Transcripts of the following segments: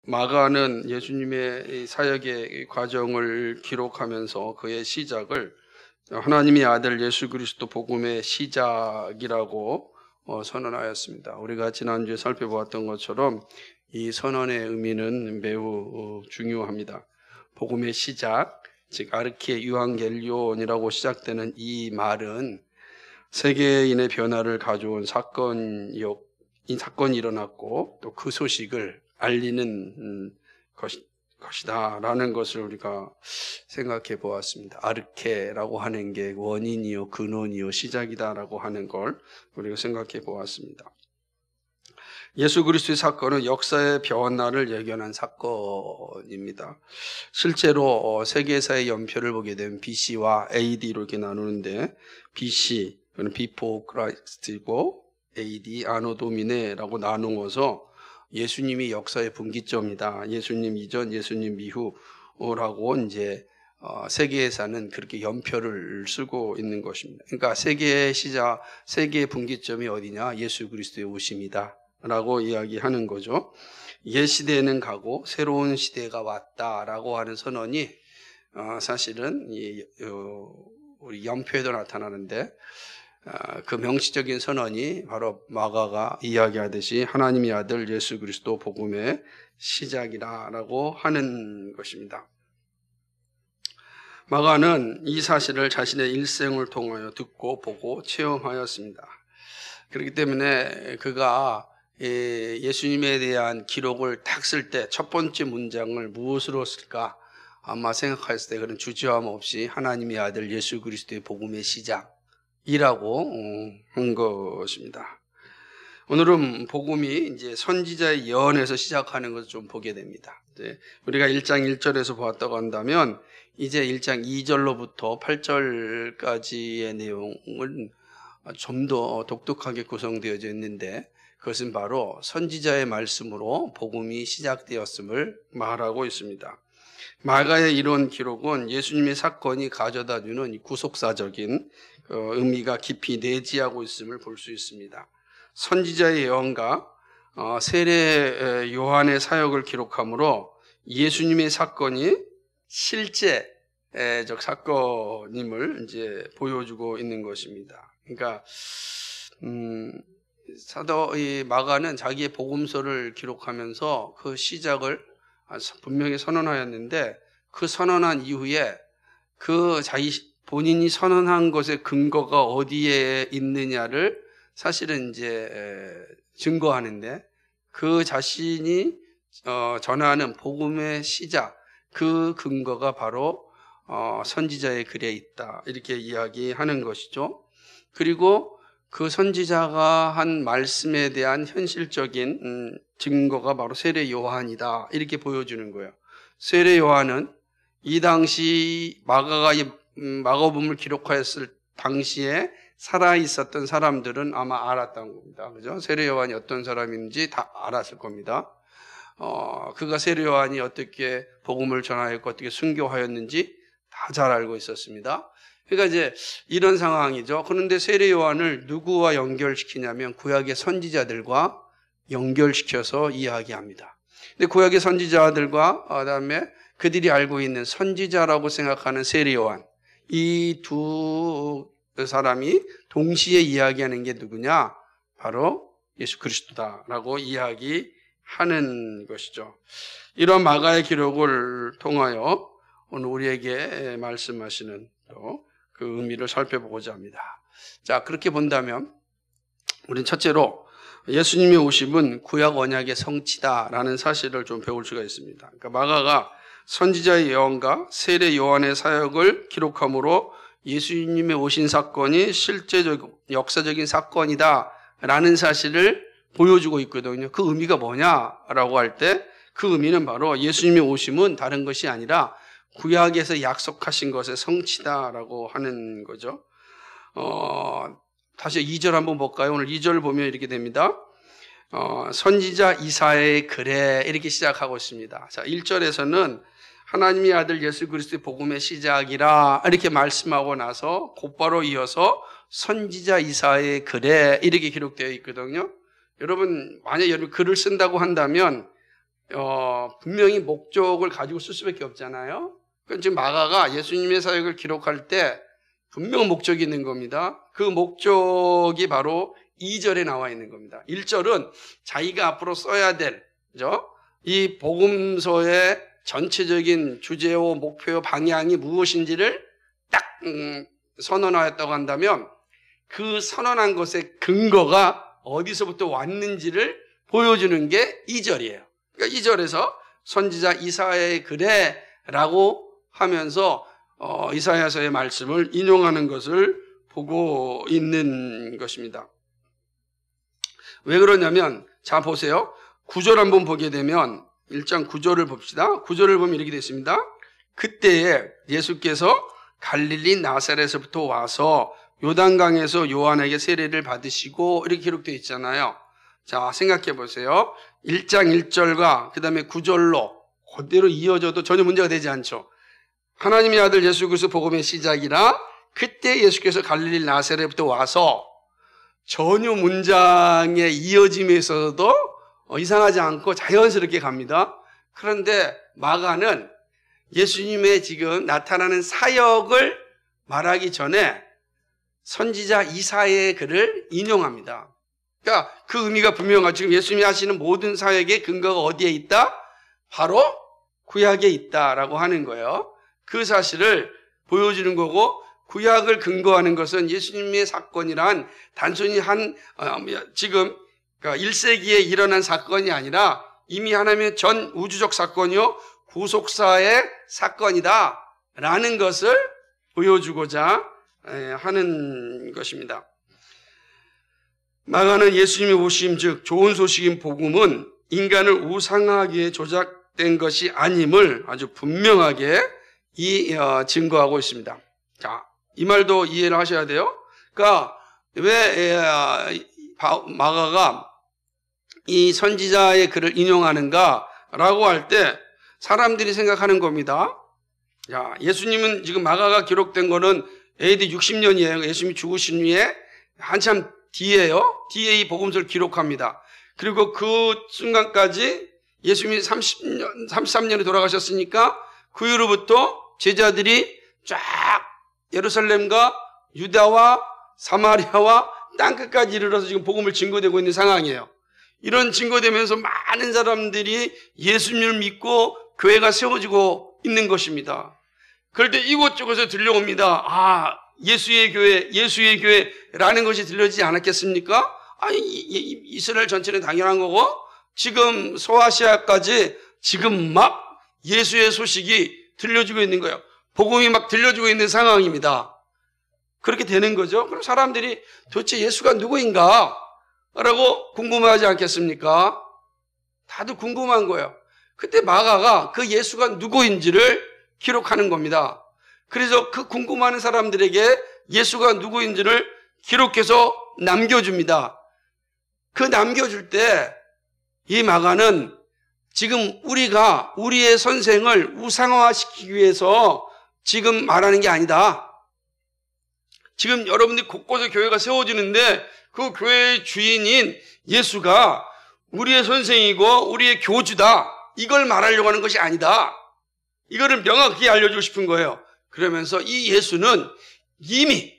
마가는 예수님의 사역의 과정을 기록하면서 그의 시작을 하나님의 아들 예수 그리스도 복음의 시작이라고 선언하였습니다. 우리가 지난주에 살펴보았던 것처럼 이 선언의 의미는 매우 중요합니다. 복음의 시작, 즉 아르케 유앙겔리온이라고 시작되는 이 말은 세계인의 변화를 가져온 사건이 일어났고 또 그 소식을 알리는 것이다 라는 것을 우리가 생각해 보았습니다. 아르케라고 하는 게 원인이요 근원이요 시작이다 라고 하는 걸 우리가 생각해 보았습니다. 예수 그리스도의 사건은 역사의 변화를 예견한 사건입니다. 실제로 세계사의 연표를 보게 되면 BC와 AD로 이렇게 나누는데 BC, 그는 Before Christ이고 AD, 아노 도미네라고 나누어서 예수님이 역사의 분기점이다. 예수님 이전, 예수님 이후라고 이제 세계에서는 그렇게 연표를 쓰고 있는 것입니다. 그러니까 세계의 시작, 세계의 분기점이 어디냐? 예수 그리스도의 오심이다. 라고 이야기하는 거죠. 옛 시대에는 가고 새로운 시대가 왔다라고 하는 선언이 사실은 우리 연표에도 나타나는데 그 명시적인 선언이 바로 마가가 이야기하듯이 하나님의 아들 예수 그리스도 복음의 시작이라고 하는 것입니다. 마가는 이 사실을 자신의 일생을 통하여 듣고 보고 체험하였습니다. 그렇기 때문에 그가 예수님에 대한 기록을 딱 쓸 때 첫 번째 문장을 무엇으로 쓸까? 아마 생각했을 때 그런 주저함 없이 하나님의 아들 예수 그리스도의 복음의 시작이라고 한 것입니다. 오늘은 복음이 이제 선지자의 예언에서 시작하는 것을 좀 보게 됩니다. 우리가 1장 1절에서 보았다고 한다면 이제 1장 2절로부터 8절까지의 내용은 좀 더 독특하게 구성되어져 있는데 그것은 바로 선지자의 말씀으로 복음이 시작되었음을 말하고 있습니다. 마가의 이런 기록은 예수님의 사건이 가져다주는 구속사적인 의미가 깊이 내지하고 있음을 볼 수 있습니다. 선지자의 예언과 세례 요한의 사역을 기록하므로 예수님의 사건이 실제적 사건임을 이제 보여주고 있는 것입니다. 그러니까 사도 마가는 자기의 복음서를 기록하면서 그 시작을 분명히 선언하였는데 그 선언한 이후에 그 본인이 선언한 것의 근거가 어디에 있느냐를 사실은 이제 증거하는데 그 자신이 전하는 복음의 시작, 그 근거가 바로 선지자의 글에 있다 이렇게 이야기하는 것이죠. 그리고 그 선지자가 한 말씀에 대한 현실적인 증거가 바로 세례 요한이다 이렇게 보여주는 거예요. 세례 요한은 이 당시 마가가 마가복음을 기록하였을 당시에 살아 있었던 사람들은 아마 알았던 겁니다. 그죠? 세례 요한이 어떤 사람인지 다 알았을 겁니다. 그가 세례 요한이 어떻게 복음을 전하였고 어떻게 순교하였는지 다 잘 알고 있었습니다. 그러니까 이제 이런 상황이죠. 그런데 세례 요한을 누구와 연결시키냐면 구약의 선지자들과 연결시켜서 이야기합니다. 근데 구약의 선지자들과 그다음에 그들이 알고 있는 선지자라고 생각하는 세례 요한, 이 두 사람이 동시에 이야기하는 게 누구냐? 바로 예수 그리스도다라고 이야기하는 것이죠. 이런 마가의 기록을 통하여 오늘 우리에게 말씀하시는 또 그 의미를 살펴보고자 합니다. 자, 그렇게 본다면 우리는 첫째로 예수님의 오심은 구약 언약의 성취다라는 사실을 좀 배울 수가 있습니다. 그러니까 마가가 선지자의 예언과 세례 요한의 사역을 기록함으로 예수님의 오신 사건이 실제적 역사적인 사건이다라는 사실을 보여주고 있거든요. 그 의미가 뭐냐라고 할 때 그 의미는 바로 예수님의 오심은 다른 것이 아니라 구약에서 약속하신 것의 성취다라고 하는 거죠. 다시 2절 한번 볼까요? 오늘 2절 보면 이렇게 됩니다. 선지자 이사야의 글에 이렇게 시작하고 있습니다. 자, 1절에서는 하나님의 아들 예수 그리스도의 복음의 시작이라 이렇게 말씀하고 나서 곧바로 이어서 선지자 이사야의 글에 이렇게 기록되어 있거든요. 여러분, 만약 여러분 글을 쓴다고 한다면 분명히 목적을 가지고 쓸 수밖에 없잖아요. 그러니까 지금 마가가 예수님의 사역을 기록할 때 분명 목적이 있는 겁니다. 그 목적이 바로 2절에 나와 있는 겁니다. 1절은 자기가 앞으로 써야 될, 그죠? 이 복음서의 전체적인 주제와 목표, 방향이 무엇인지를 딱 선언하였다고 한다면 그 선언한 것의 근거가 어디서부터 왔는지를 보여주는 게 2절이에요. 그러니까 2절에서 선지자 이사야의 글에라고 하면서 이사야서의 말씀을 인용하는 것을 보고 있는 것입니다. 왜 그러냐면 자 보세요. 9절 한번 보게 되면 1장 9절을 봅시다. 9절을 보면 이렇게 되어 있습니다. 그때에 예수께서 갈릴리 나사렛에서부터 와서 요단강에서 요한에게 세례를 받으시고 이렇게 기록되어 있잖아요. 자 생각해 보세요. 1장 1절과 그 다음에 9절로 그대로 이어져도 전혀 문제가 되지 않죠. 하나님의 아들 예수 그리스도 복음의 시작이라 그때 예수께서 갈릴리 나사렛부터 와서 전혀 문장의 이어짐에 있어서도 이상하지 않고 자연스럽게 갑니다. 그런데 마가는 예수님의 지금 나타나는 사역을 말하기 전에 선지자 이사야의 글을 인용합니다. 그러니까 그 의미가 분명하죠. 지금 예수님이 하시는 모든 사역의 근거가 어디에 있다? 바로 구약에 있다라고 하는 거예요. 그 사실을 보여주는 거고 구약을 근거하는 것은 예수님의 사건이란 단순히 지금 1세기에 일어난 사건이 아니라 이미 하나님의 전 우주적 사건이요 구속사의 사건이다라는 것을 보여주고자 하는 것입니다. 마가는 예수님의 오심 즉 좋은 소식인 복음은 인간을 우상하게 조작된 것이 아님을 아주 분명하게 증거하고 있습니다. 자, 이 말도 이해를 하셔야 돼요. 그러니까 왜 마가가 이 선지자의 글을 인용하는가라고 할 때 사람들이 생각하는 겁니다. 자, 예수님은 지금 마가가 기록된 거는 AD 60년이에요. 예수님이 죽으신 후에 한참 뒤에요. 뒤에 이 복음서를 기록합니다. 그리고 그 순간까지 예수님이 33년에 돌아가셨으니까 그 이후로부터 제자들이 쫙 예루살렘과 유다와 사마리아와 땅끝까지 이르러서 지금 복음을 증거되고 있는 상황이에요. 이런 증거되면서 많은 사람들이 예수님을 믿고 교회가 세워지고 있는 것입니다. 그럴 때 이곳저곳에서 들려옵니다. 예수의 교회라는 것이 들려지지 않았겠습니까? 이스라엘 전체는 당연한 거고 지금 소아시아까지 지금 막 예수의 소식이 들려지고 있는 거예요. 복음이 막 들려지고 있는 상황입니다. 그렇게 되는 거죠. 그럼 사람들이 도대체 예수가 누구인가? 라고 궁금하지 않겠습니까? 다들 궁금한 거예요. 그때 마가가 그 예수가 누구인지를 기록하는 겁니다. 그래서 그 궁금해하는 사람들에게 예수가 누구인지를 기록해서 남겨줍니다. 그 남겨줄 때 이 마가는 지금 우리가 우리의 선생을 우상화시키기 위해서 지금 말하는 게 아니다. 지금 여러분들이 곳곳에 교회가 세워지는데 그 교회의 주인인 예수가 우리의 선생이고 우리의 교주다. 이걸 말하려고 하는 것이 아니다. 이거를 명확히 알려주고 싶은 거예요. 그러면서 이 예수는 이미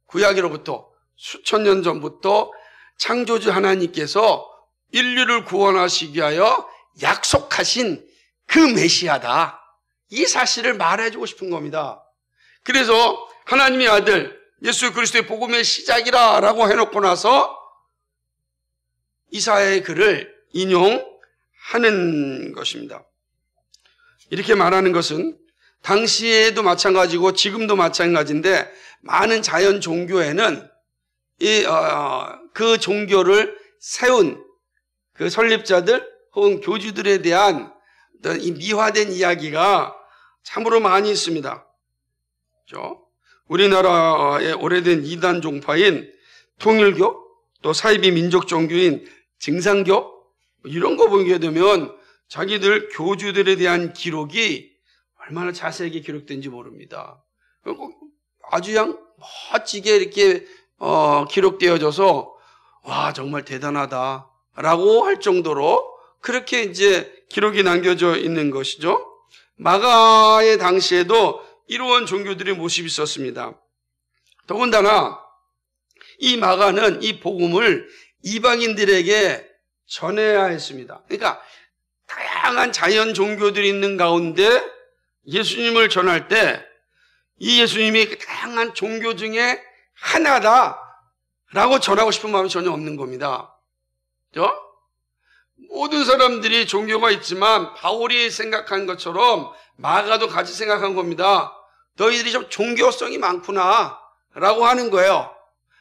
구약으로부터 수천 년 전부터 창조주 하나님께서 인류를 구원하시기 위하여 약속하신 그 메시아다. 이 사실을 말해주고 싶은 겁니다. 그래서 하나님의 아들 예수 그리스도의 복음의 시작이라고 해놓고 나서 이사야의 글을 인용하는 것입니다. 이렇게 말하는 것은 당시에도 마찬가지고 지금도 마찬가지인데 많은 자연 종교에는 그 종교를 세운 그 설립자들 혹은 교주들에 대한 이 미화된 이야기가 참으로 많이 있습니다. 그렇죠? 우리나라의 오래된 이단 종파인 통일교, 또 사이비 민족 종교인 증산교 이런 거 보게 되면 자기들 교주들에 대한 기록이 얼마나 자세하게 기록된지 모릅니다. 아주 그냥 멋지게 이렇게 기록되어져서 와 정말 대단하다라고 할 정도로 그렇게 이제 기록이 남겨져 있는 것이죠. 마가의 당시에도 이러한 종교들의 모습이 있었습니다. 더군다나 이 마가는 이 복음을 이방인들에게 전해야 했습니다. 그러니까 다양한 자연 종교들이 있는 가운데 예수님을 전할 때 이 예수님이 다양한 종교 중에 하나다라고 전하고 싶은 마음이 전혀 없는 겁니다. 그렇죠? 모든 사람들이 종교가 있지만 바울이 생각한 것처럼 마가도 같이 생각한 겁니다. 너희들이 좀 종교성이 많구나 라고 하는 거예요.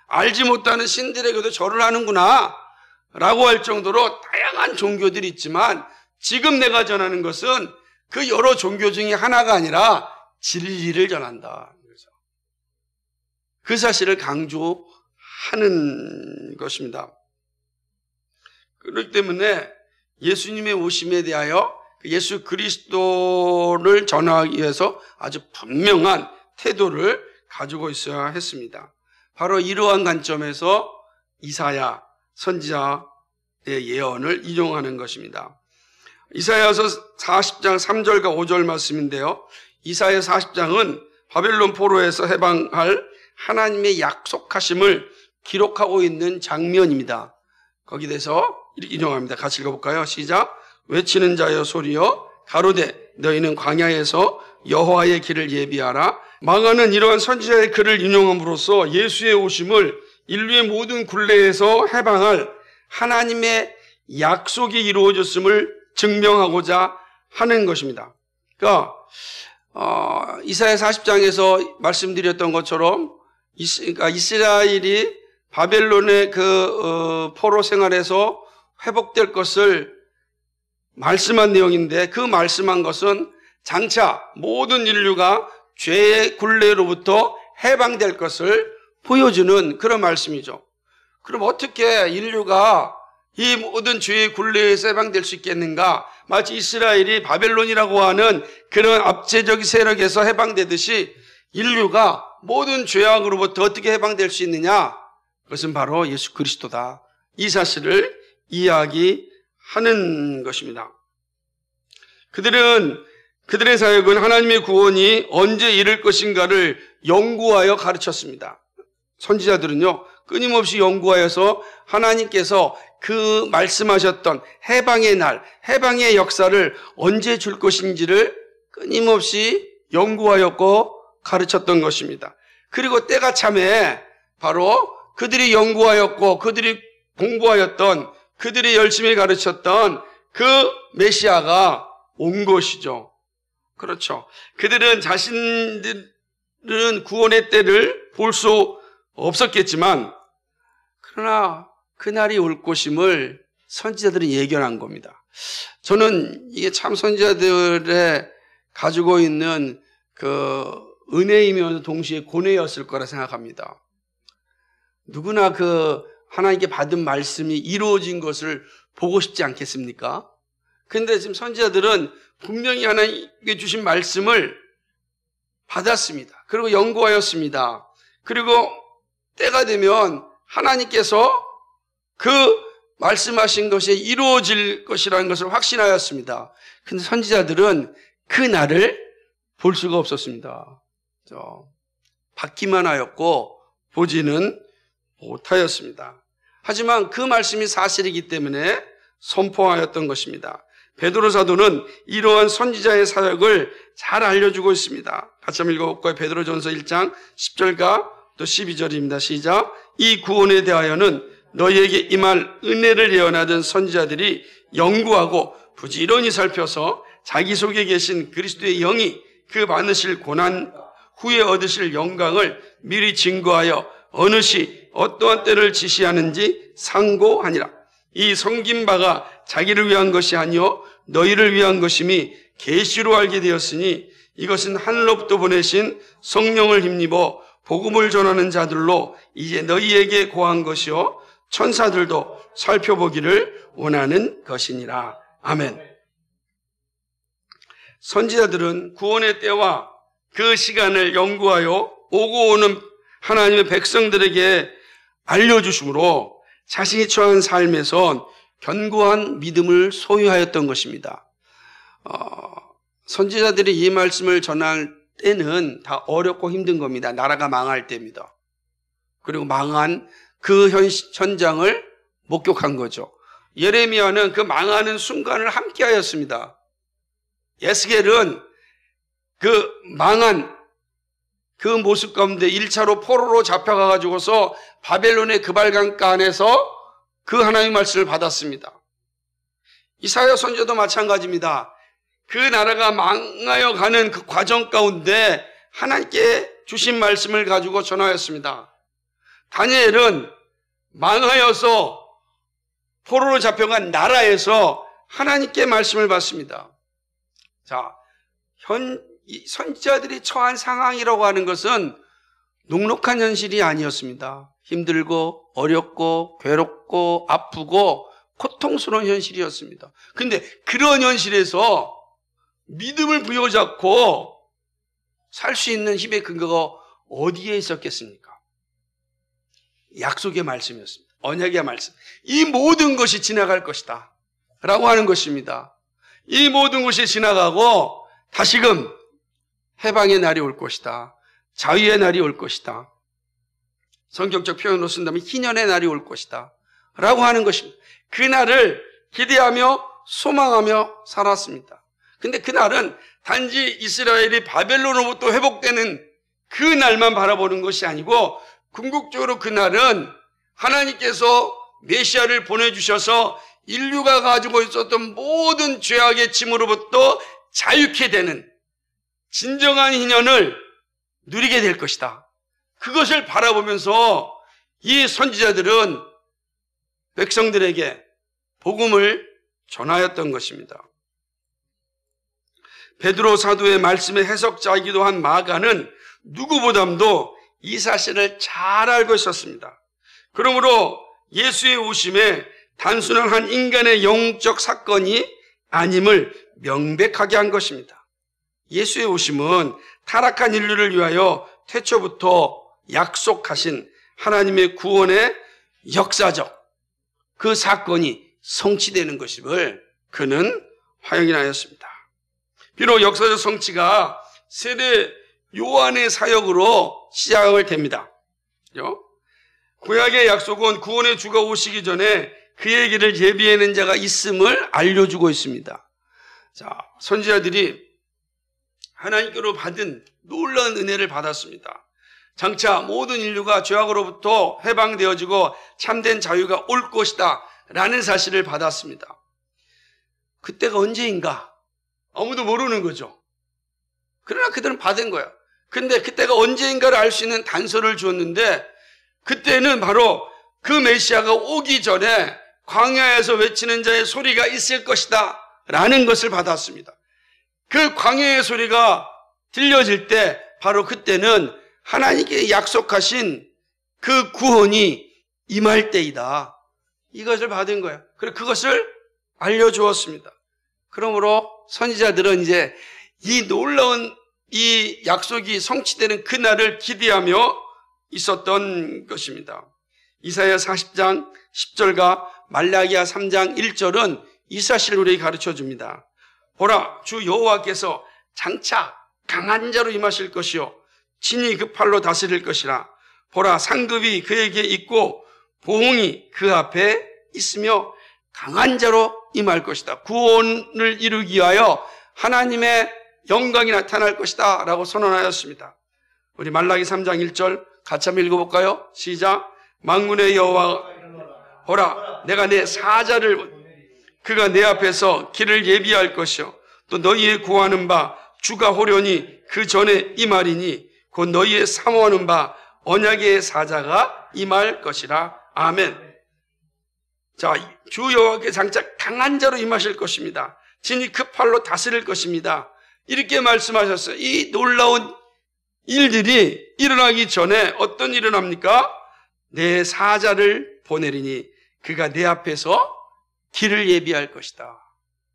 알지 못하는 신들에게도 절을 하는구나 라고 할 정도로 다양한 종교들이 있지만 지금 내가 전하는 것은 그 여러 종교 중에 하나가 아니라 진리를 전한다. 그 사실을 강조하는 것입니다. 그렇기 때문에 예수님의 오심에 대하여 예수 그리스도를 전하기 위해서 아주 분명한 태도를 가지고 있어야 했습니다. 바로 이러한 관점에서 이사야 선지자의 예언을 인용하는 것입니다. 이사야서 40장 3절과 5절 말씀인데요. 이사야 40장은 바벨론 포로에서 해방할 하나님의 약속하심을 기록하고 있는 장면입니다. 거기에 대해서 이렇게 인용합니다. 같이 읽어볼까요? 시작. 외치는 자여 소리여 가로되 너희는 광야에서 여호와의 길을 예비하라. 마가는 이러한 선지자의 글을 인용함으로써 예수의 오심을 인류의 모든 굴레에서 해방할 하나님의 약속이 이루어졌음을 증명하고자 하는 것입니다. 그러니까 이사야 40장에서 말씀드렸던 것처럼 이스라엘이 바벨론의 포로 생활에서 회복될 것을 말씀한 내용인데 그 말씀한 것은 장차 모든 인류가 죄의 굴레로부터 해방될 것을 보여주는 그런 말씀이죠. 그럼 어떻게 인류가 이 모든 죄의 굴레에서 해방될 수 있겠는가? 마치 이스라엘이 바벨론이라고 하는 그런 압제적 세력에서 해방되듯이 인류가 모든 죄악으로부터 어떻게 해방될 수 있느냐? 그것은 바로 예수 그리스도다. 이 사실을 이야기하는 것입니다. 그들의 사역은 하나님의 구원이 언제 이를 것인가를 연구하여 가르쳤습니다. 선지자들은요, 끊임없이 연구하여서 하나님께서 그 말씀하셨던 해방의 날, 해방의 역사를 언제 줄 것인지를 끊임없이 연구하였고 가르쳤던 것입니다. 그리고 때가 참에 바로 그들이 연구하였고 그들이 공부하였던 그들이 열심히 가르쳤던 그 메시아가 온 것이죠. 그렇죠. 그들은 자신들은 구원의 때를 볼 수 없었겠지만 그러나 그날이 올 것임을 선지자들이 예견한 겁니다. 저는 이게 참 선지자들의 가지고 있는 그 은혜이면서 동시에 고뇌였을 거라 생각합니다. 누구나 그 하나님께 받은 말씀이 이루어진 것을 보고 싶지 않겠습니까? 그런데 지금 선지자들은 분명히 하나님께 주신 말씀을 받았습니다. 그리고 연구하였습니다. 그리고 때가 되면 하나님께서 그 말씀하신 것이 이루어질 것이라는 것을 확신하였습니다. 그런데 선지자들은 그 날을 볼 수가 없었습니다. 받기만 하였고 보지는 못하였습니다. 하지만 그 말씀이 사실이기 때문에 선포하였던 것입니다. 베드로 사도는 이러한 선지자의 사역을 잘 알려주고 있습니다. 같이 한번 읽어볼까요? 베드로전서 1장 10절과 또 12절입니다. 시작. 이 구원에 대하여는 너희에게 임할 은혜를 예언하던 선지자들이 연구하고 부지런히 살펴서 자기 속에 계신 그리스도의 영이 그 많으실 고난 후에 얻으실 영광을 미리 증거하여 어느 시 어떠한 때를 지시하는지 상고하니라. 이 섬긴 바가 자기를 위한 것이 아니요 너희를 위한 것임이 계시로 알게 되었으니 이것은 하늘로부터 보내신 성령을 힘입어 복음을 전하는 자들로 이제 너희에게 고한 것이요 천사들도 살펴보기를 원하는 것이니라. 아멘. 선지자들은 구원의 때와 그 시간을 연구하여 오고 오는 하나님의 백성들에게 알려주심으로 자신이 처한 삶에서 견고한 믿음을 소유하였던 것입니다. 선지자들이 이 말씀을 전할 때는 다 어렵고 힘든 겁니다. 나라가 망할 때입니다. 그리고 망한 그 현장을 목격한 거죠. 예레미야는 그 망하는 순간을 함께 하였습니다. 에스겔은 그 망한 그 모습 가운데 1차로 포로로 잡혀가가지고서 바벨론의 그발강가 안에서 그 하나님의 말씀을 받았습니다. 이사야 선지자도 마찬가지입니다. 그 나라가 망하여 가는 그 과정 가운데 하나님께 주신 말씀을 가지고 전하였습니다. 다니엘은 망하여서 포로로 잡혀간 나라에서 하나님께 말씀을 받습니다. 자, 선지자들이 처한 상황이라고 하는 것은 녹록한 현실이 아니었습니다. 힘들고 어렵고 괴롭고 아프고 고통스러운 현실이었습니다. 근데 그런 현실에서 믿음을 부여잡고 살 수 있는 힘의 근거가 어디에 있었겠습니까? 약속의 말씀이었습니다. 언약의 말씀. 이 모든 것이 지나갈 것이다 라고 하는 것입니다. 이 모든 것이 지나가고 다시금 해방의 날이 올 것이다. 자유의 날이 올 것이다. 성경적 표현으로 쓴다면 희년의 날이 올 것이다 라고 하는 것입니다. 그 날을 기대하며 소망하며 살았습니다. 근데 그 날은 단지 이스라엘이 바벨론으로부터 회복되는 그 날만 바라보는 것이 아니고 궁극적으로 그 날은 하나님께서 메시아를 보내주셔서 인류가 가지고 있었던 모든 죄악의 짐으로부터 자유케 되는 진정한 희년을 누리게 될 것이다. 그것을 바라보면서 이 선지자들은 백성들에게 복음을 전하였던 것입니다. 베드로 사도의 말씀의 해석자이기도 한 마가는 누구보다도 이 사실을 잘 알고 있었습니다. 그러므로 예수의 오심에 단순한 한 인간의 영적 사건이 아님을 명백하게 한 것입니다. 예수의 오심은 타락한 인류를 위하여 태초부터 약속하신 하나님의 구원의 역사적 그 사건이 성취되는 것임을 그는 확인하였습니다. 비록 역사적 성취가 세례 요한의 사역으로 시작을 됩니다. 구약의 약속은 구원의 주가 오시기 전에 그에게를 예비하는 자가 있음을 알려주고 있습니다. 자, 선지자들이 하나님께로 받은 놀라운 은혜를 받았습니다. 장차 모든 인류가 죄악으로부터 해방되어지고 참된 자유가 올 것이다 라는 사실을 받았습니다. 그때가 언제인가? 아무도 모르는 거죠. 그러나 그들은 받은 거야. 근데 그때가 언제인가를 알 수 있는 단서를 주었는데 그때는 바로 그 메시아가 오기 전에 광야에서 외치는 자의 소리가 있을 것이다 라는 것을 받았습니다. 그 광야의 소리가 들려질 때 바로 그때는 하나님께 약속하신 그 구원이 임할 때이다. 이것을 받은 거예요. 그리고 그것을 알려주었습니다. 그러므로 선지자들은 이제 이 놀라운 이 약속이 성취되는 그날을 기대하며 있었던 것입니다. 이사야 40장 10절과 말라기야 3장 1절은 이 사실을 우리에게 가르쳐 줍니다. 보라, 주 여호와께서 장차 강한 자로 임하실 것이요 친히 그 팔로 다스릴 것이라. 보라, 상급이 그에게 있고 보응이 그 앞에 있으며 강한 자로 임할 것이다. 구원을 이루기 위하여 하나님의 영광이 나타날 것이다 라고 선언하였습니다. 우리 말라기 3장 1절 같이 한번 읽어볼까요? 시작. 만군의 여호와, 보라, 내가 내 사자를 그가 내 앞에서 길을 예비할 것이요 또 너희의 구하는 바 주가 호련히 그 전에 임하리니 곧 너희의 사모하는 바 언약의 사자가 임할 것이라. 아멘. 자, 주 여호와께 장차 강한 자로 임하실 것입니다. 친히 그 팔로 다스릴 것입니다. 이렇게 말씀하셨어요. 이 놀라운 일들이 일어나기 전에 어떤 일을 합니까? 내 사자를 보내리니 그가 내 앞에서 길을 예비할 것이다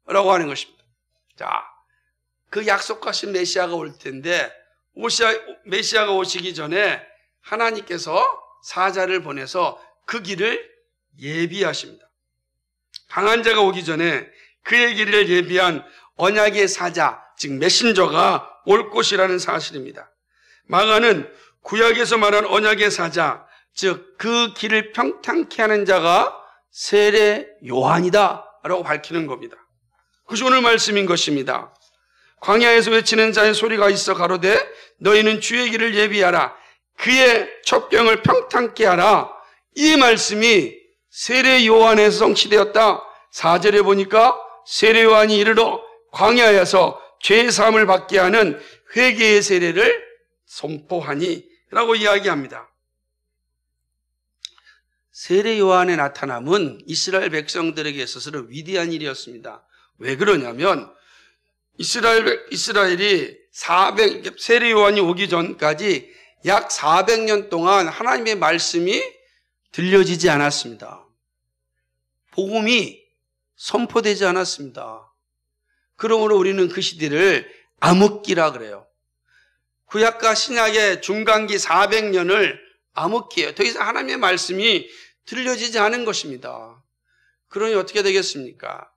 라고 하는 것입니다. 자, 그 약속하신 메시아가 올 텐데 메시아가 오시기 전에 하나님께서 사자를 보내서 그 길을 예비하십니다. 강한 자가 오기 전에 그의 길을 예비한 언약의 사자, 즉 메신저가 올 것이라는 사실입니다. 마가는 구약에서 말한 언약의 사자, 즉 그 길을 평탄케 하는 자가 세례 요한이다 라고 밝히는 겁니다. 그것이 오늘 말씀인 것입니다. 광야에서 외치는 자의 소리가 있어 가로되 너희는 주의 길을 예비하라. 그의 첩경을 평탄케 하라. 이 말씀이 세례 요한에서 성취되었다. 4절에 보니까 세례 요한이 이르러 광야에서 죄 사함을 받게 하는 회개의 세례를 선포하니 라고 이야기합니다. 세례 요한의 나타남은 이스라엘 백성들에게 있어서는 위대한 일이었습니다. 왜 그러냐면 이스라엘이 세례 요한이 오기 전까지 약 400년 동안 하나님의 말씀이 들려지지 않았습니다. 복음이 선포되지 않았습니다. 그러므로 우리는 그 시대를 암흑기라 그래요. 구약과 신약의 중간기 400년을 암흑기예요. 더 이상 하나님의 말씀이 들려지지 않은 것입니다. 그러니 어떻게 되겠습니까?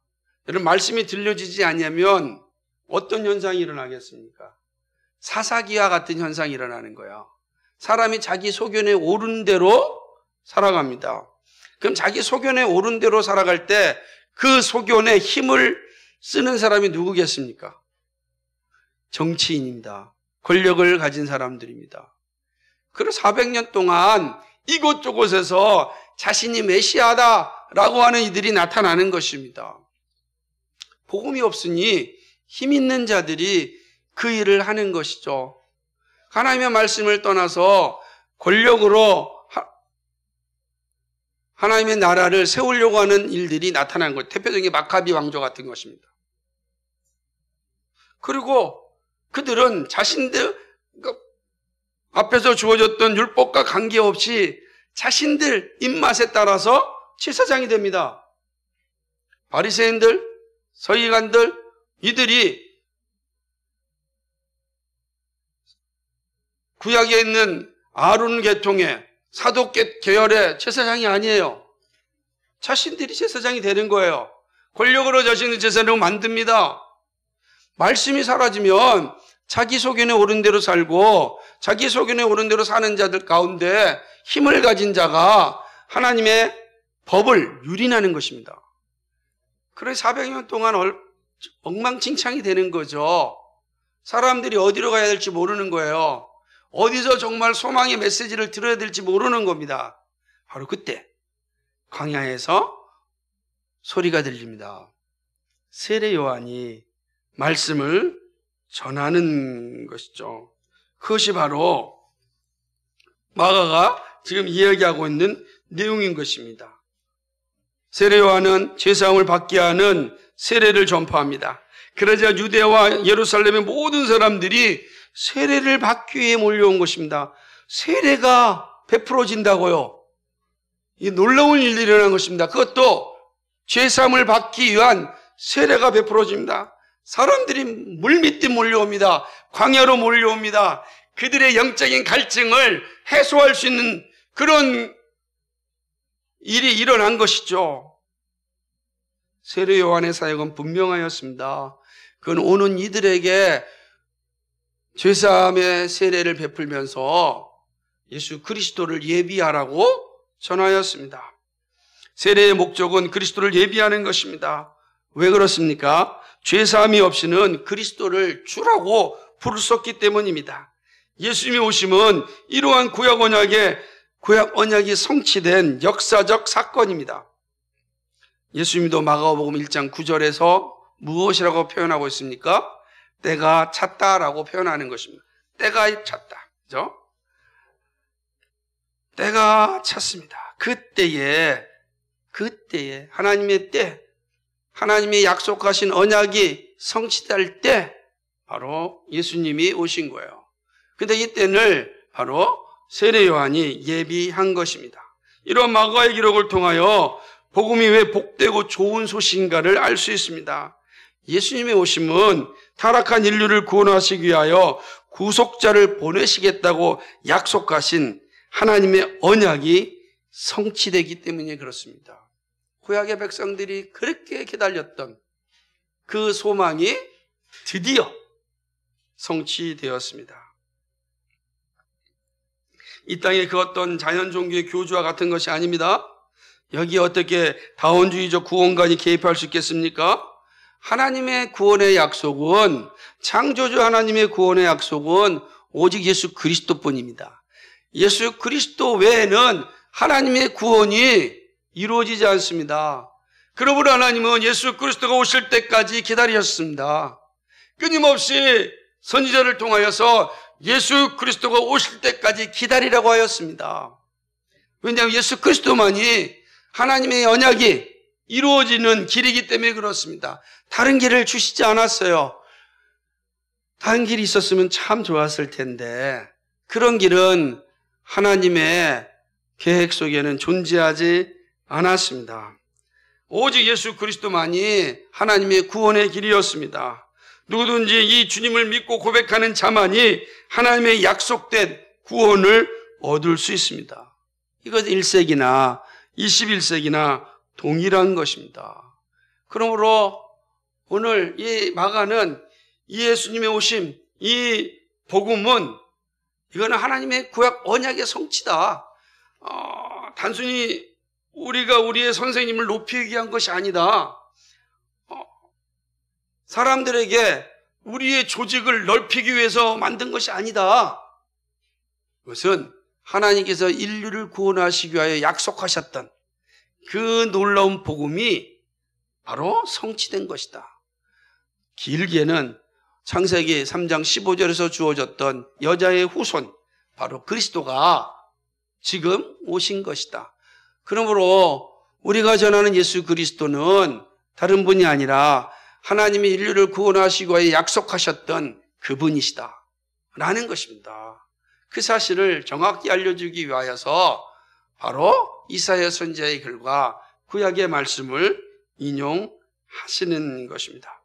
여러분, 말씀이 들려지지 않으면 어떤 현상이 일어나겠습니까? 사사기와 같은 현상이 일어나는 거예요. 사람이 자기 소견에 오른 대로 살아갑니다. 그럼 자기 소견에 오른 대로 살아갈 때 그 소견에 힘을 쓰는 사람이 누구겠습니까? 정치인입니다. 권력을 가진 사람들입니다. 그래서 400년 동안 이곳저곳에서 자신이 메시아다라고 하는 이들이 나타나는 것입니다. 복음이 없으니 힘 있는 자들이 그 일을 하는 것이죠. 하나님의 말씀을 떠나서 권력으로 하나님의 나라를 세우려고 하는 일들이 나타난 것. 대표적인 게 마카비 왕조 같은 것입니다. 그리고 그들은 자신들 앞에서 주어졌던 율법과 관계없이 자신들 입맛에 따라서 제사장이 됩니다. 바리새인들, 서기관들, 이들이 구약에 있는 아론 계통의 사독 계열의 제사장이 아니에요. 자신들이 제사장이 되는 거예요. 권력으로 자신을 제사장으로 만듭니다. 말씀이 사라지면 자기 소견에 오른 대로 살고 자기 소견에 오른 대로 사는 자들 가운데 힘을 가진 자가 하나님의 법을 유린하는 것입니다. 그래서 400년 동안 엉망진창이 되는 거죠. 사람들이 어디로 가야 될지 모르는 거예요. 어디서 정말 소망의 메시지를 들어야 될지 모르는 겁니다. 바로 그때 광야에서 소리가 들립니다. 세례 요한이 말씀을 전하는 것이죠. 그것이 바로 마가가 지금 이야기하고 있는 내용인 것입니다. 세례 요한은 죄사함을 받게 하는 세례를 전파합니다. 그러자 유대와 예루살렘의 모든 사람들이 세례를 받기 위해 몰려온 것입니다. 세례가 베풀어진다고요. 이 놀라운 일이 일어난 것입니다. 그것도 죄사함을 받기 위한 세례가 베풀어집니다. 사람들이 물밀듯 몰려옵니다. 광야로 몰려옵니다. 그들의 영적인 갈증을 해소할 수 있는 그런 일이 일어난 것이죠. 세례 요한의 사역은 분명하였습니다. 그건 오는 이들에게 죄사함의 세례를 베풀면서 예수 그리스도를 예비하라고 전하였습니다. 세례의 목적은 그리스도를 예비하는 것입니다. 왜 그렇습니까? 죄사함이 없이는 그리스도를 주라고 부를 수 없기 때문입니다. 예수님이 오심은 이러한 구약 언약이 성취된 역사적 사건입니다. 예수님도 마가복음 1장 9절에서 무엇이라고 표현하고 있습니까? 때가 찼다라고 표현하는 것입니다. 때가 찼다. 그죠? 때가 찼습니다. 그때에 하나님의 때, 하나님이 약속하신 언약이 성취될 때 바로 예수님이 오신 거예요. 근데 이 때를 바로 세례 요한이 예비한 것입니다. 이런 마가의 기록을 통하여 복음이 왜 복되고 좋은 소식인가를 알 수 있습니다. 예수님의 오심은 타락한 인류를 구원하시기 위하여 구속자를 보내시겠다고 약속하신 하나님의 언약이 성취되기 때문에 그렇습니다. 구약의 백성들이 그렇게 기다렸던 그 소망이 드디어 성취되었습니다. 이 땅에 그 어떤 자연 종교의 교주와 같은 것이 아닙니다. 여기에 어떻게 다원주의적 구원관이 개입할 수 있겠습니까? 하나님의 구원의 약속은, 창조주 하나님의 구원의 약속은 오직 예수 그리스도뿐입니다. 예수 그리스도 외에는 하나님의 구원이 이루어지지 않습니다. 그러므로 하나님은 예수 그리스도가 오실 때까지 기다리셨습니다. 끊임없이 선지자를 통하여서 예수 그리스도가 오실 때까지 기다리라고 하였습니다. 왜냐하면 예수 그리스도만이 하나님의 언약이 이루어지는 길이기 때문에 그렇습니다. 다른 길을 주시지 않았어요. 다른 길이 있었으면 참 좋았을 텐데 그런 길은 하나님의 계획 속에는 존재하지 않았습니다. 오직 예수 그리스도만이 하나님의 구원의 길이었습니다. 누구든지 이 주님을 믿고 고백하는 자만이 하나님의 약속된 구원을 얻을 수 있습니다. 이것 1세기나 21세기나 동일한 것입니다. 그러므로 오늘 이 마가는 이 예수님의 오심, 이 복음은 이거는 하나님의 구약 언약의 성취다. 단순히 우리가 우리의 선생님을 높이기 위한 것이 아니다. 사람들에게 우리의 조직을 넓히기 위해서 만든 것이 아니다. 그것은 하나님께서 인류를 구원하시기 위하여 약속하셨던 그 놀라운 복음이 바로 성취된 것이다. 길게는 창세기 3장 15절에서 주어졌던 여자의 후손, 바로 그리스도가 지금 오신 것이다. 그러므로 우리가 전하는 예수 그리스도는 다른 분이 아니라 하나님이 인류를 구원하시기 위해 약속하셨던 그분이시다 라는 것입니다. 그 사실을 정확히 알려주기 위하여서 바로 이사야 선지자의 글과 구약의 말씀을 인용하시는 것입니다.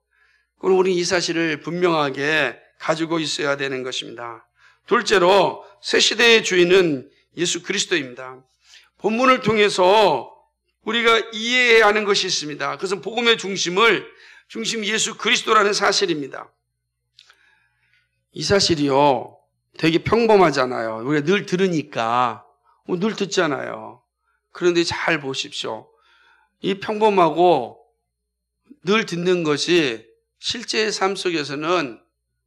그럼 우리 이 사실을 분명하게 가지고 있어야 되는 것입니다. 둘째로 새 시대의 주인은 예수 그리스도입니다. 본문을 통해서 우리가 이해해야 하는 것이 있습니다. 그것은 복음의 중심 예수 그리스도라는 사실입니다. 이 사실이요 되게 평범하잖아요. 우리가 늘 들으니까 늘 듣잖아요. 그런데 잘 보십시오. 이 평범하고 늘 듣는 것이 실제의 삶 속에서는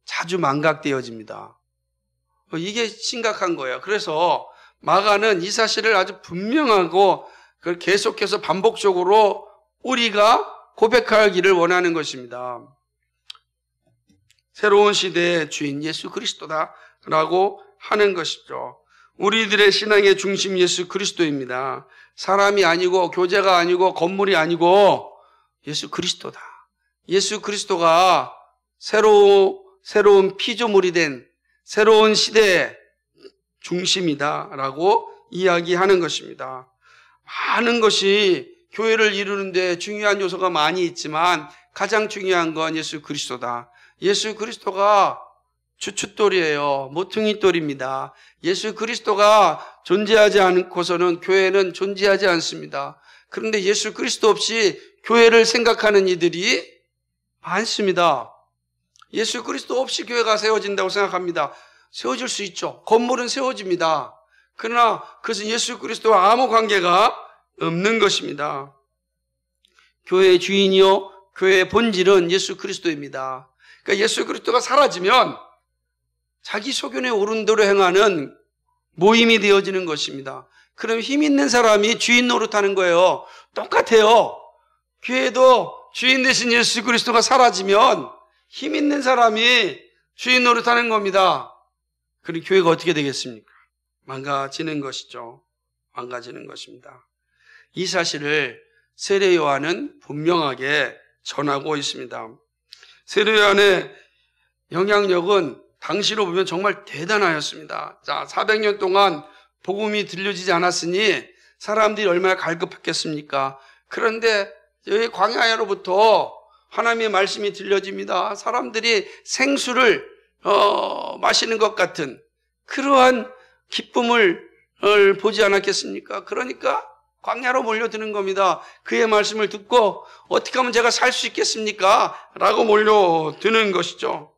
자주 망각되어집니다. 이게 심각한 거예요. 그래서 마가는 이 사실을 아주 분명하고 그걸 계속해서 반복적으로 우리가 고백하기를 원하는 것입니다. 새로운 시대의 주인 예수 그리스도다라고 하는 것이죠. 우리들의 신앙의 중심 예수 그리스도입니다. 사람이 아니고 교제가 아니고 건물이 아니고 예수 그리스도다. 예수 그리스도가 새로운 피조물이 된 새로운 시대의 중심이다라고 이야기하는 것입니다. 많은 것이 교회를 이루는데 중요한 요소가 많이 있지만 가장 중요한 건 예수 그리스도다. 예수 그리스도가 주춧돌이에요. 모퉁이돌입니다. 예수 그리스도가 존재하지 않고서는 교회는 존재하지 않습니다. 그런데 예수 그리스도 없이 교회를 생각하는 이들이 많습니다. 예수 그리스도 없이 교회가 세워진다고 생각합니다. 세워질 수 있죠. 건물은 세워집니다. 그러나 그것은 예수 그리스도와 아무 관계가 없는 것입니다. 교회의 주인이요 교회의 본질은 예수 그리스도입니다. 그러니까 예수 그리스도가 사라지면 자기 소견에 옳은 대로 행하는 모임이 되어지는 것입니다. 그럼 힘 있는 사람이 주인 노릇하는 거예요. 똑같아요. 교회도 주인 되신 예수 그리스도가 사라지면 힘 있는 사람이 주인 노릇하는 겁니다. 그럼 교회가 어떻게 되겠습니까? 망가지는 것이죠. 망가지는 것입니다. 이 사실을 세례 요한은 분명하게 전하고 있습니다. 세례 요한의 영향력은 당시로 보면 정말 대단하였습니다. 자, 400년 동안 복음이 들려지지 않았으니 사람들이 얼마나 갈급했겠습니까? 그런데 여기 광야로부터 하나님의 말씀이 들려집니다. 사람들이 생수를 마시는 것 같은 그러한 기쁨을 보지 않았겠습니까? 그러니까 광야로 몰려드는 겁니다. 그의 말씀을 듣고 어떻게 하면 제가 살 수 있겠습니까? 라고 몰려드는 것이죠.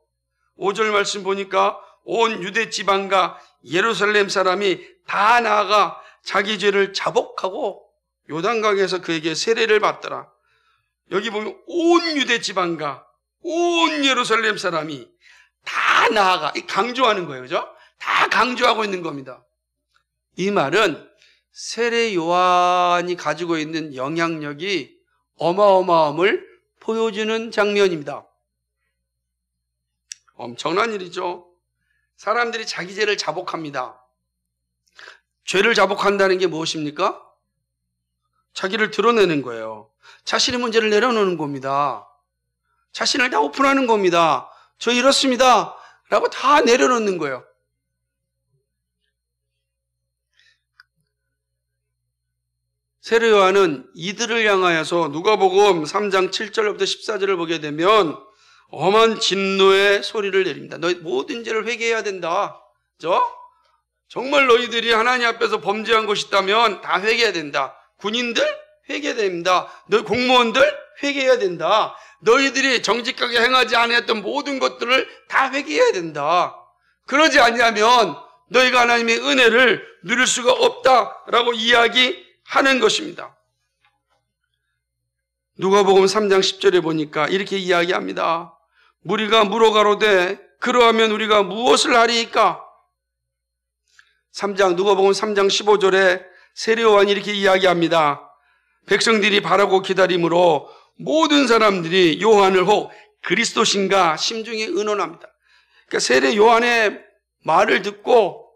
5절 말씀 보니까 온 유대 지방과 예루살렘 사람이 다 나아가 자기 죄를 자복하고 요단강에서 그에게 세례를 받더라. 여기 보면 온 유대 지방과 온 예루살렘 사람이 다 나아가, 강조하는 거예요. 그죠? 다 강조하고 있는 겁니다. 이 말은 세례 요한이 가지고 있는 영향력이 어마어마함을 보여주는 장면입니다. 엄청난 일이죠. 사람들이 자기 죄를 자복합니다. 죄를 자복한다는 게 무엇입니까? 자기를 드러내는 거예요. 자신의 문제를 내려놓는 겁니다. 자신을 다 오픈하는 겁니다. 저 이렇습니다 라고 다 내려놓는 거예요. 세례 요한은 이들을 향하여서 누가복음 3장 7절부터 14절을 보게 되면 엄한 진노의 소리를 내립니다. 너희 모든 죄를 회개해야 된다. 그죠? 정말 너희들이 하나님 앞에서 범죄한 것이 있다면 다 회개해야 된다. 군인들 회개해야 됩니다. 너희 공무원들 회개해야 된다. 너희들이 정직하게 행하지 않았던 모든 것들을 다 회개해야 된다. 그러지 않으면 너희가 하나님의 은혜를 누릴 수가 없다라고 이야기하는 것입니다. 누가복음 3장 10절에 보니까 이렇게 이야기합니다. 무리가 물어가로되 그러하면 우리가 무엇을 하리이까? 누가복음 3장 15절에 세례 요한이 이렇게 이야기합니다. 백성들이 바라고 기다림으로 모든 사람들이 요한을 혹 그리스도신가 심중에 의논합니다. 그러니까 세례 요한의 말을 듣고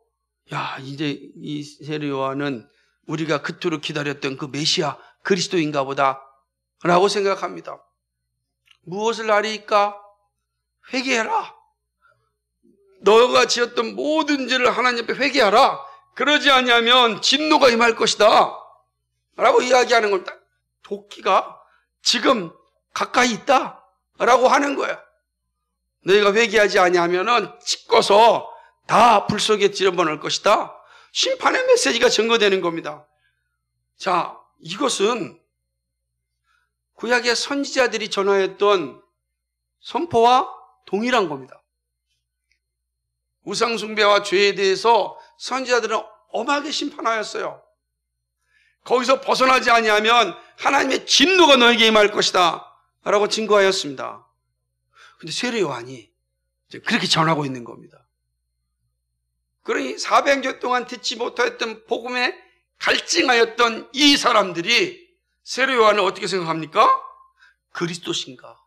이제 이 세례 요한은 우리가 그토록 기다렸던 그 메시아 그리스도인가 보다 라고 생각합니다. 무엇을 하리이까? 회개해라. 너가 지었던 모든 죄를 하나님 앞에 회개하라. 그러지 않으면 진노가 임할 것이다 라고 이야기하는 겁니다. 도끼가 지금 가까이 있다 라고 하는 거예요. 너희가 회개하지 아니하면 찍어서 다 불 속에 집어넣을 것이다. 심판의 메시지가 증거되는 겁니다. 자, 이것은 구약의 선지자들이 전하였던 선포와 동일한 겁니다. 우상숭배와 죄에 대해서 선지자들은 엄하게 심판하였어요. 거기서 벗어나지 아니하면 하나님의 진노가 너에게 임할 것이다 라고 증거하였습니다. 근데 세례 요한이 그렇게 전하고 있는 겁니다. 그러니 400년 동안 듣지 못하였던 복음에 갈증하였던 이 사람들이 세례 요한을 어떻게 생각합니까? 그리스도신가?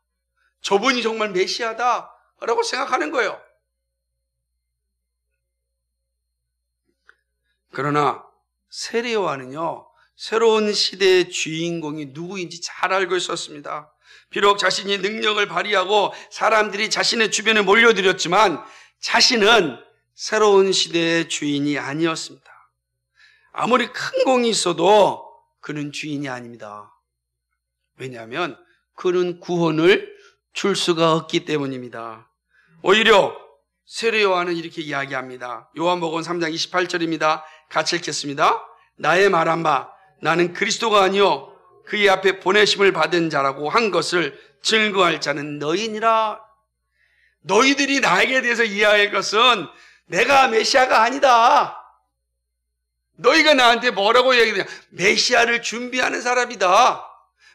저분이 정말 메시아다 라고 생각하는 거예요. 그러나 세례 요한은요, 새로운 시대의 주인공이 누구인지 잘 알고 있었습니다. 비록 자신이 능력을 발휘하고 사람들이 자신의 주변에 몰려들었지만 자신은 새로운 시대의 주인이 아니었습니다. 아무리 큰 공이 있어도 그는 주인이 아닙니다. 왜냐하면 그는 구원을 줄 수가 없기 때문입니다. 오히려 세례 요한은 이렇게 이야기합니다. 요한복음 3장 28절입니다. 같이 읽겠습니다. 나의 말한 바 나는 그리스도가 아니요 그의 앞에 보내심을 받은 자라고 한 것을 증거할 자는 너희니라. 너희들이 나에게 대해서 이해할 것은 내가 메시아가 아니다. 너희가 나한테 뭐라고 얘기하냐? 메시아를 준비하는 사람이다.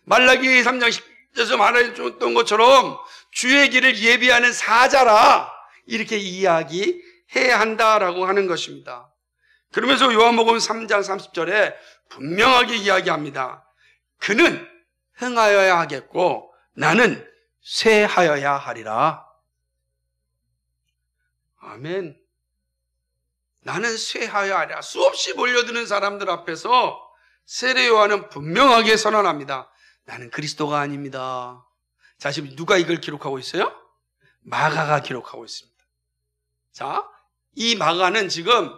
말라기 3장 10절에서 말해줬던 것처럼 주의 길을 예비하는 사자라. 이렇게 이야기해야 한다라고 하는 것입니다. 그러면서 요한복음 3장 30절에 분명하게 이야기합니다. 그는 흥하여야 하겠고 나는 쇠하여야 하리라. 아멘. 나는 쇠하여야 하리라. 수없이 몰려드는 사람들 앞에서 세례 요한은 분명하게 선언합니다. 나는 그리스도가 아닙니다. 자, 지금 누가 이걸 기록하고 있어요? 마가가 기록하고 있습니다. 자, 이 마가는 지금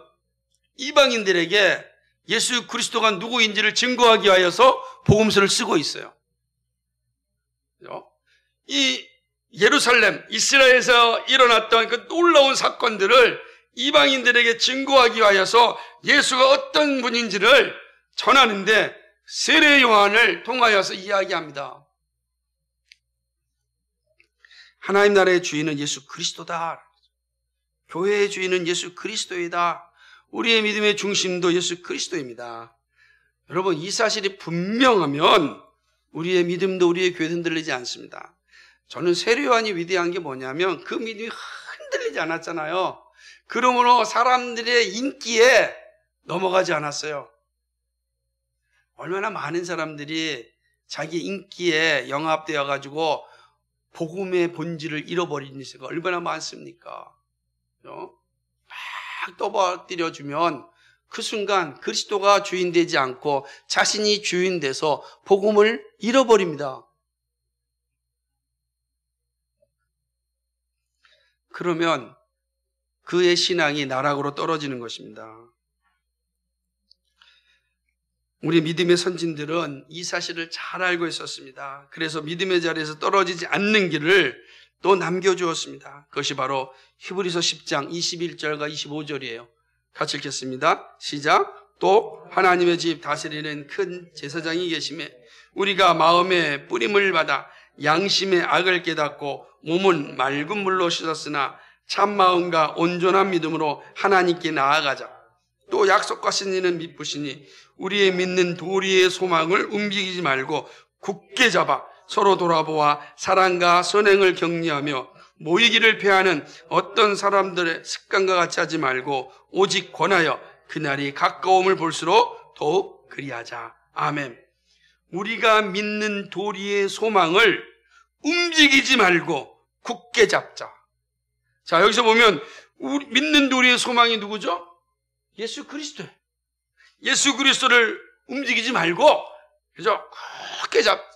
이방인들에게 예수 그리스도가 누구인지를 증거하기 위하여서 복음서를 쓰고 있어요. 이 예루살렘, 이스라엘에서 일어났던 그 놀라운 사건들을 이방인들에게 증거하기 위하여서 예수가 어떤 분인지를 전하는데 세례 요한을 통하여서 이야기합니다. 하나님 나라의 주인은 예수 그리스도다. 교회의 주인은 예수 그리스도이다. 우리의 믿음의 중심도 예수 그리스도입니다. 여러분, 이 사실이 분명하면 우리의 믿음도 우리의 교회도 흔들리지 않습니다. 저는 세례 요한이 위대한 게 뭐냐면 그 믿음이 흔들리지 않았잖아요. 그러므로 사람들의 인기에 넘어가지 않았어요. 얼마나 많은 사람들이 자기 인기에 영합되어 가지고 복음의 본질을 잃어버리는 수가 얼마나 많습니까? 막 떠받들여주면 그 순간 그리스도가 주인 되지 않고 자신이 주인 돼서 복음을 잃어버립니다. 그러면 그의 신앙이 나락으로 떨어지는 것입니다. 우리 믿음의 선진들은 이 사실을 잘 알고 있었습니다. 그래서 믿음의 자리에서 떨어지지 않는 길을 또 남겨주었습니다. 그것이 바로 히브리서 10장 21절과 25절이에요. 같이 읽겠습니다. 시작. 또 하나님의 집 다스리는 큰 제사장이 계시매 우리가 마음의 뿌림을 받아 양심의 악을 깨닫고 몸은 맑은 물로 씻었으나 참마음과 온전한 믿음으로 하나님께 나아가자. 또 약속하신 이는 미쁘시니 우리의 믿는 도리의 소망을 움직이지 말고 굳게 잡아 서로 돌아보아 사랑과 선행을 격려하며 모이기를 패하는 어떤 사람들의 습관과 같이 하지 말고 오직 권하여 그날이 가까움을 볼수록 더욱 그리하자. 아멘. 우리가 믿는 도리의 소망을 움직이지 말고 굳게 잡자. 자, 여기서 보면 우리 믿는 도리의 소망이 누구죠? 예수 그리스도예요. 예수 그리스도를 움직이지 말고 그죠? 굳게 잡자.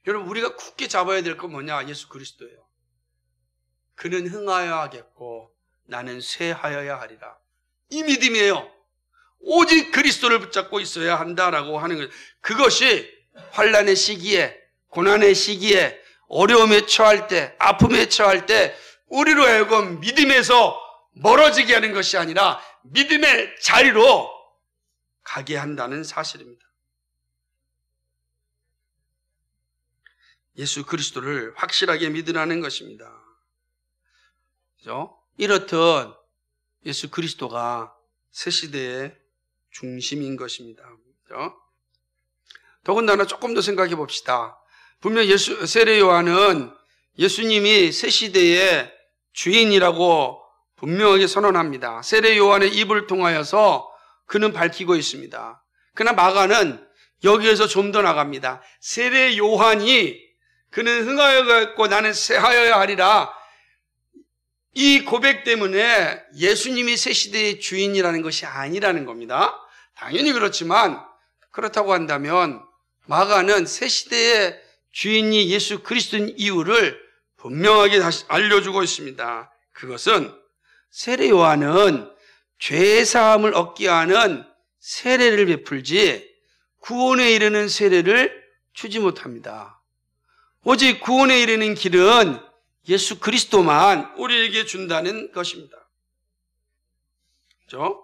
여러분, 우리가 굳게 잡아야 될 건 뭐냐? 예수 그리스도예요. 그는 흥하여 하겠고 나는 쇠하여야 하리라. 이 믿음이에요. 오직 그리스도를 붙잡고 있어야 한다라고 하는 것. 그것이 환난의 시기에, 고난의 시기에, 어려움에 처할 때, 아픔에 처할 때 우리로 하여금 믿음에서 멀어지게 하는 것이 아니라 믿음의 자리로 가게 한다는 사실입니다. 예수 그리스도를 확실하게 믿으라는 것입니다. 그죠? 이렇듯 예수 그리스도가 새 시대의 중심인 것입니다. 그죠? 더군다나 조금 더 생각해 봅시다. 분명 세례 요한은 예수님이 새 시대의 주인이라고 분명하게 선언합니다. 세례 요한의 입을 통하여서 그는 밝히고 있습니다. 그러나 마가는 여기에서 좀 더 나갑니다. 세례 요한이 그는 흥하여야겠고 나는 쇠하여야 하리라. 이 고백 때문에 예수님이 새 시대의 주인이라는 것이 아니라는 겁니다. 당연히 그렇지만 그렇다고 한다면 마가는 새 시대의 주인이 예수 그리스도인 이유를 분명하게 다시 알려주고 있습니다. 그것은 세례 요한은 죄 사함을 얻게 하는 세례를 베풀지 구원에 이르는 세례를 주지 못합니다. 오직 구원에 이르는 길은 예수 그리스도만 우리에게 준다는 것입니다. 그렇죠?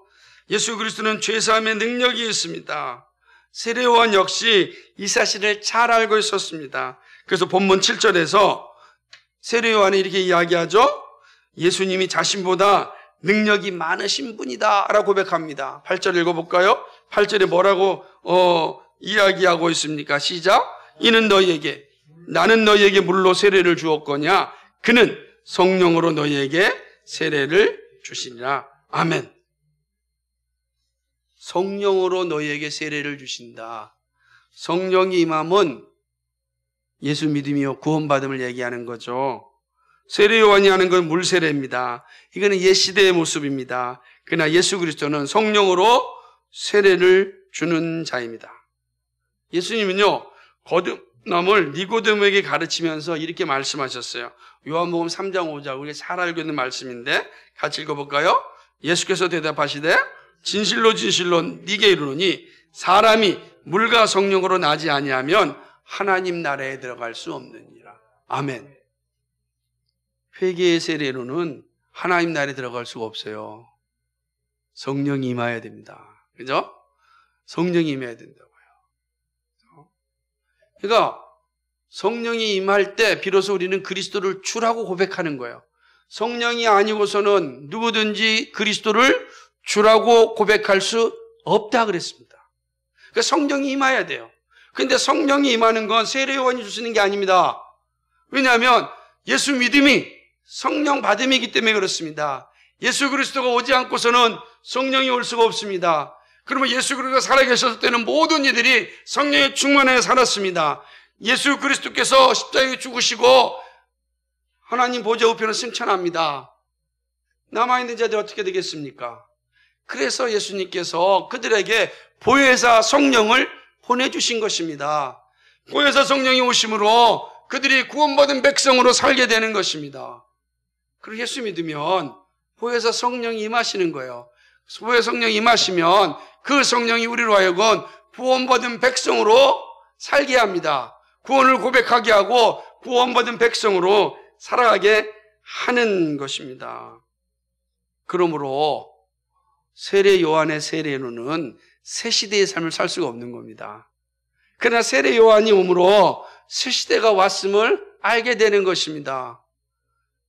예수 그리스도는 죄사함의 능력이 있습니다. 세례 요한 역시 이 사실을 잘 알고 있었습니다. 그래서 본문 7절에서 세례 요한이 이렇게 이야기하죠. 예수님이 자신보다 능력이 많으신 분이다 라고 고백합니다. 8절 읽어볼까요? 8절에 뭐라고 이야기하고 있습니까? 시작. 이는 나는 너희에게 물로 세례를 주었거냐 그는 성령으로 너희에게 세례를 주시니라. 아멘. 성령으로 너희에게 세례를 주신다. 성령이 임함은 예수 믿음이요 구원받음을 얘기하는 거죠. 세례 요한이 하는 건 물세례입니다. 이거는 옛 시대의 모습입니다. 그러나 예수 그리스도는 성령으로 세례를 주는 자입니다. 예수님은요 거듭남을 니고데모에게 가르치면서 이렇게 말씀하셨어요. 요한복음 3장 5절 우리가 잘 알고 있는 말씀인데 같이 읽어볼까요? 예수께서 대답하시되 진실로 진실로 네게 이르노니 사람이 물과 성령으로 나지 아니하면 하나님 나라에 들어갈 수 없느니라. 아멘. 회개의 세례로는 하나님 나라에 들어갈 수가 없어요. 성령이 임하여야 됩니다. 그죠? 성령이 임해야 된다고요. 그러니까 성령이 임할 때 비로소 우리는 그리스도를 주라고 고백하는 거예요. 성령이 아니고서는 누구든지 그리스도를 주라고 고백할 수 없다 그랬습니다. 그러니까 성령이 임해야 돼요. 그런데 성령이 임하는 건 세례 요한이 주시는 게 아닙니다. 왜냐하면 예수 믿음이 성령 받음이기 때문에 그렇습니다. 예수 그리스도가 오지 않고서는 성령이 올 수가 없습니다. 그러면 예수 그리스도가 살아계셨을 때는 모든 이들이 성령의 충만하여 살았습니다. 예수 그리스도께서 십자가에 죽으시고 하나님 보좌 우편을 승천합니다. 남아있는 자들이 어떻게 되겠습니까? 그래서 예수님께서 그들에게 보혜사 성령을 보내주신 것입니다. 보혜사 성령이 오심으로 그들이 구원받은 백성으로 살게 되는 것입니다. 그리고 예수 믿으면 보혜사 성령이 임하시는 거예요. 보혜사 성령이 임하시면 그 성령이 우리로 하여금 구원받은 백성으로 살게 합니다. 구원을 고백하게 하고 구원받은 백성으로 살아가게 하는 것입니다. 그러므로 세례 요한의 세례로는 새 시대의 삶을 살 수가 없는 겁니다. 그러나 세례 요한이 오므로 새 시대가 왔음을 알게 되는 것입니다.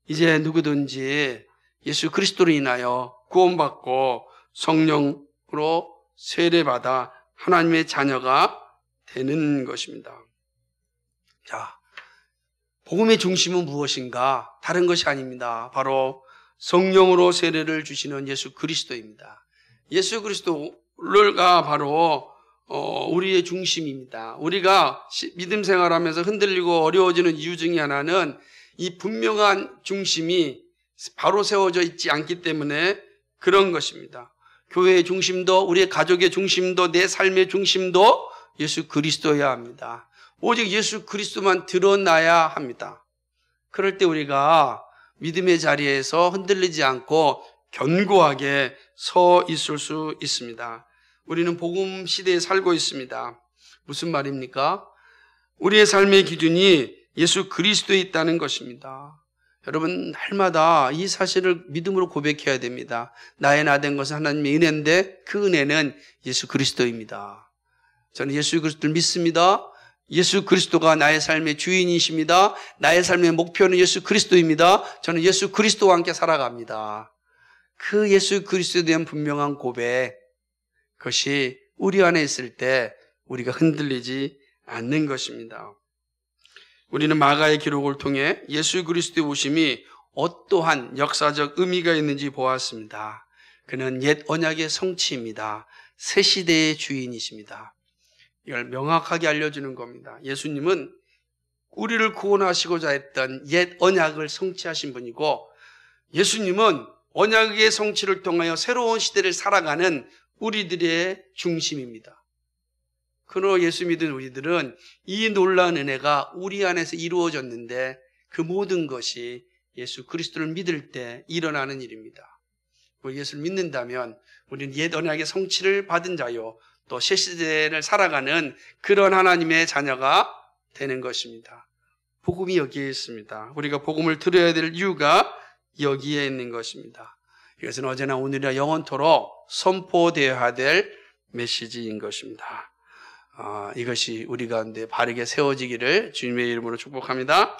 이제 누구든지 예수 그리스도로 인하여 구원받고 성령으로 세례받아 하나님의 자녀가 되는 것입니다. 자, 복음의 중심은 무엇인가? 다른 것이 아닙니다. 바로 성령으로 세례를 주시는 예수 그리스도입니다. 예수 그리스도가 바로 우리의 중심입니다. 우리가 믿음 생활하면서 흔들리고 어려워지는 이유 중에 하나는 이 분명한 중심이 바로 세워져 있지 않기 때문에 그런 것입니다. 교회의 중심도, 우리의 가족의 중심도, 내 삶의 중심도 예수 그리스도여야 합니다. 오직 예수 그리스도만 드러나야 합니다. 그럴 때 우리가 믿음의 자리에서 흔들리지 않고 견고하게 서 있을 수 있습니다. 우리는 복음 시대에 살고 있습니다. 무슨 말입니까? 우리의 삶의 기준이 예수 그리스도에 있다는 것입니다. 여러분, 날마다 이 사실을 믿음으로 고백해야 됩니다. 나의 나 된 것은 하나님의 은혜인데 그 은혜는 예수 그리스도입니다. 저는 예수 그리스도를 믿습니다. 예수 그리스도가 나의 삶의 주인이십니다. 나의 삶의 목표는 예수 그리스도입니다. 저는 예수 그리스도와 함께 살아갑니다. 그 예수 그리스도에 대한 분명한 고백, 그것이 우리 안에 있을 때 우리가 흔들리지 않는 것입니다. 우리는 마가의 기록을 통해 예수 그리스도의 오심이 어떠한 역사적 의미가 있는지 보았습니다. 그는 옛 언약의 성취입니다. 새 시대의 주인이십니다. 이걸 명확하게 알려주는 겁니다. 예수님은 우리를 구원하시고자 했던 옛 언약을 성취하신 분이고, 예수님은 언약의 성취를 통하여 새로운 시대를 살아가는 우리들의 중심입니다. 그러나 예수 믿은 우리들은 이 놀라운 은혜가 우리 안에서 이루어졌는데 그 모든 것이 예수 그리스도를 믿을 때 일어나는 일입니다. 예수를 믿는다면 우리는 옛 언약의 성취를 받은 자요, 또 새 시대를 살아가는 그런 하나님의 자녀가 되는 것입니다. 복음이 여기에 있습니다. 우리가 복음을 들어야 될 이유가 여기에 있는 것입니다. 이것은 어제나 오늘이나 영원토록 선포되어야 될 메시지인 것입니다. 이것이 우리 가운데 바르게 세워지기를 주님의 이름으로 축복합니다.